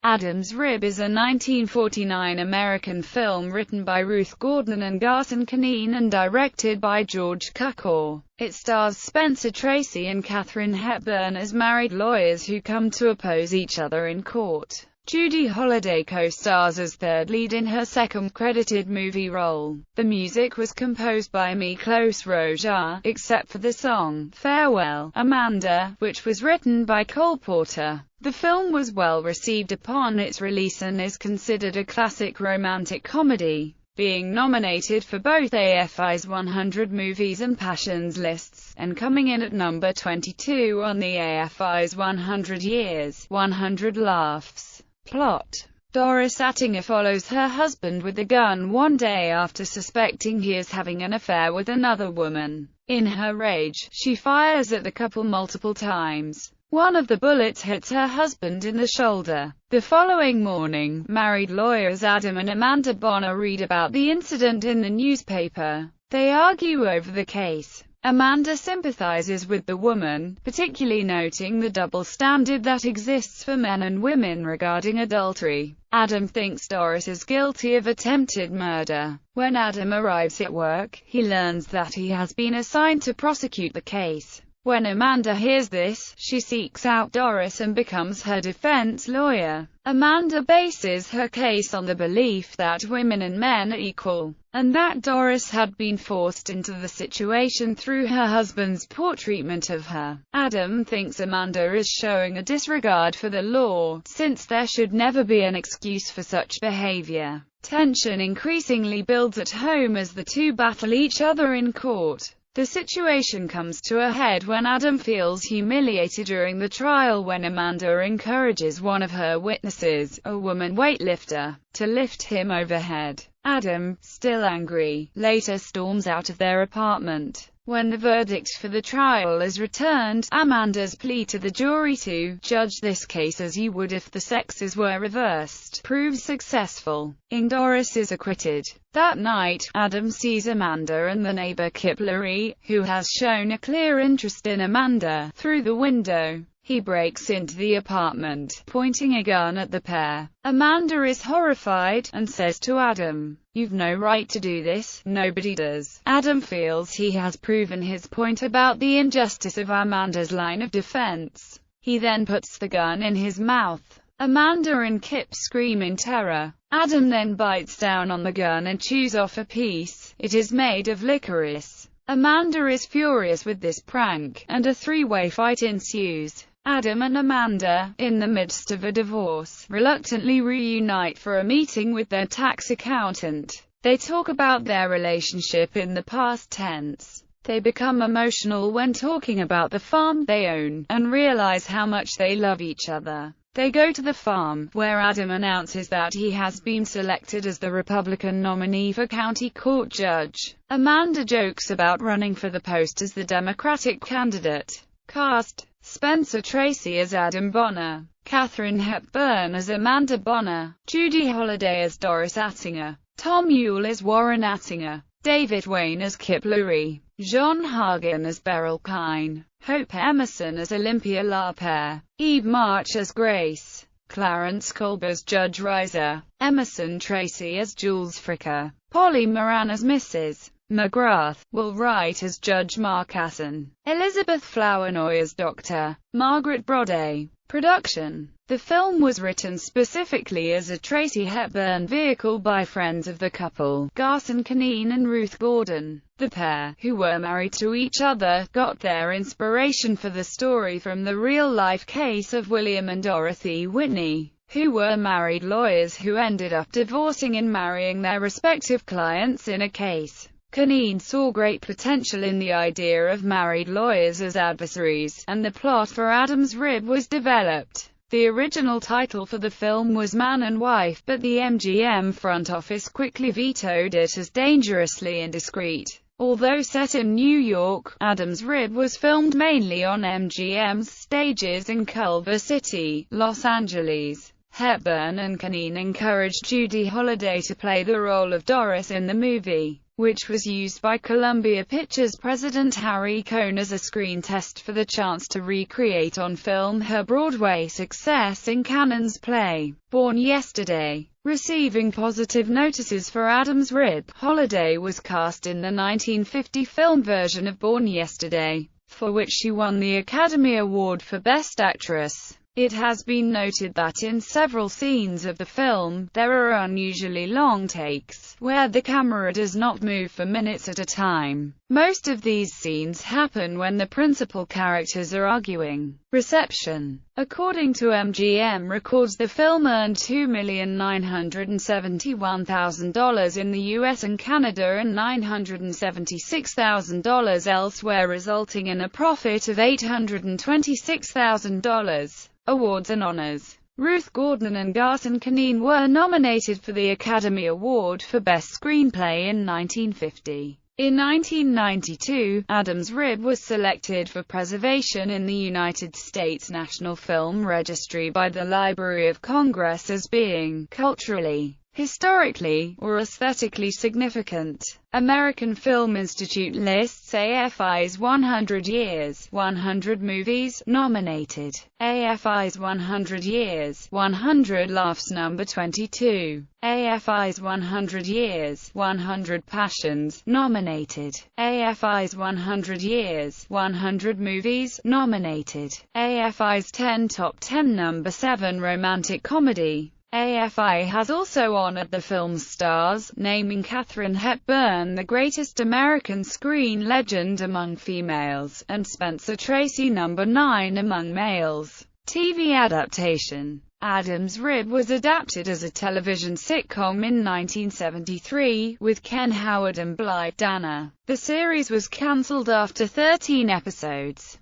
Adam's Rib is a 1949 American film written by Ruth Gordon and Garson Kanin and directed by George Cukor. It stars Spencer Tracy and Katharine Hepburn as married lawyers who come to oppose each other in court. Judy Holliday co-stars as third lead in her second credited movie role. The music was composed by Miklos Rozsa, except for the song, Farewell, Amanda, which was written by Cole Porter. The film was well received upon its release and is considered a classic romantic comedy, being nominated for both AFI's 100 Movies and Passions lists, and coming in at number 22 on the AFI's 100 Years, 100 Laughs. Plot: Doris Attinger follows her husband with a gun one day after suspecting he is having an affair with another woman. In her rage, she fires at the couple multiple times. One of the bullets hits her husband in the shoulder. The following morning, married lawyers Adam and Amanda Bonner read about the incident in the newspaper. They argue over the case. Amanda sympathizes with the woman, particularly noting the double standard that exists for men and women regarding adultery. Adam thinks Doris is guilty of attempted murder. When Adam arrives at work, he learns that he has been assigned to prosecute the case. When Amanda hears this, she seeks out Doris and becomes her defense lawyer. Amanda bases her case on the belief that women and men are equal, and that Doris had been forced into the situation through her husband's poor treatment of her. Adam thinks Amanda is showing a disregard for the law, since there should never be an excuse for such behavior. Tension increasingly builds at home as the two battle each other in court. The situation comes to a head when Adam feels humiliated during the trial when Amanda encourages one of her witnesses, a woman weightlifter, to lift him overhead. Adam, still angry, later storms out of their apartment. When the verdict for the trial is returned, Amanda's plea to the jury to judge this case as you would if the sexes were reversed proves successful. Doris is acquitted. That night, Adam sees Amanda and the neighbor Kip Lowry, who has shown a clear interest in Amanda, through the window. He breaks into the apartment, pointing a gun at the pair. Amanda is horrified, and says to Adam, "You've no right to do this, nobody does." Adam feels he has proven his point about the injustice of Amanda's line of defense. He then puts the gun in his mouth. Amanda and Kip scream in terror. Adam then bites down on the gun and chews off a piece. It is made of licorice. Amanda is furious with this prank, and a three-way fight ensues. Adam and Amanda, in the midst of a divorce, reluctantly reunite for a meeting with their tax accountant. They talk about their relationship in the past tense. They become emotional when talking about the farm they own, and realize how much they love each other. They go to the farm, where Adam announces that he has been selected as the Republican nominee for county court judge. Amanda jokes about running for the post as the Democratic candidate. Cast: Spencer Tracy as Adam Bonner, Katharine Hepburn as Amanda Bonner, Judy Holliday as Doris Attinger, Tom Yule as Warren Attinger, David Wayne as Kip Lowry, John Hagen as Beryl Kine, Hope Emerson as Olympia LaPere, Eve March as Grace, Clarence Kolb as Judge Reiser, Emerson Tracy as Jules Fricker, Polly Moran as Mrs. McGrath, Will Wright as Judge Marcasson, Elizabeth Flournoy as Dr. Margaret Brode. Production: The film was written specifically as a Tracy Hepburn vehicle by friends of the couple, Garson Kanin and Ruth Gordon. The pair, who were married to each other, got their inspiration for the story from the real-life case of William and Dorothy Whitney, who were married lawyers who ended up divorcing and marrying their respective clients in a case. Kanin saw great potential in the idea of married lawyers as adversaries, and the plot for Adam's Rib was developed. The original title for the film was Man and Wife, but the MGM front office quickly vetoed it as dangerously indiscreet. Although set in New York, Adam's Rib was filmed mainly on MGM's stages in Culver City, Los Angeles. Hepburn and Kanin encouraged Judy Holliday to play the role of Doris in the movie. which was used by Columbia Pictures president Harry Cohn as a screen test for the chance to recreate on film her Broadway success in Cannon's play, Born Yesterday. Receiving positive notices for Adam's Rib, Holliday was cast in the 1950 film version of Born Yesterday, for which she won the Academy Award for Best Actress. It has been noted that in several scenes of the film, there are unusually long takes, where the camera does not move for minutes at a time. Most of these scenes happen when the principal characters are arguing. Reception. According to MGM Records, the film earned $2,971,000 in the US and Canada and $976,000 elsewhere, resulting in a profit of $826,000. Awards and honors. Ruth Gordon and Garson Kanin were nominated for the Academy Award for Best Screenplay in 1950. In 1992, Adam's Rib was selected for preservation in the United States National Film Registry by the Library of Congress as being culturally, historically, or aesthetically significant. American Film Institute lists AFI's 100 Years, 100 Movies, nominated. AFI's 100 Years, 100 Laughs number 22. AFI's 100 Years, 100 Passions, nominated. AFI's 100 Years, 100 Movies, nominated. AFI's 10 Top 10 number 7 Romantic Comedy. AFI has also honored the film's stars, naming Katharine Hepburn the greatest American screen legend among females, and Spencer Tracy number 9 among males. TV adaptation. Adam's Rib was adapted as a television sitcom in 1973, with Ken Howard and Blythe Danner. The series was cancelled after 13 episodes.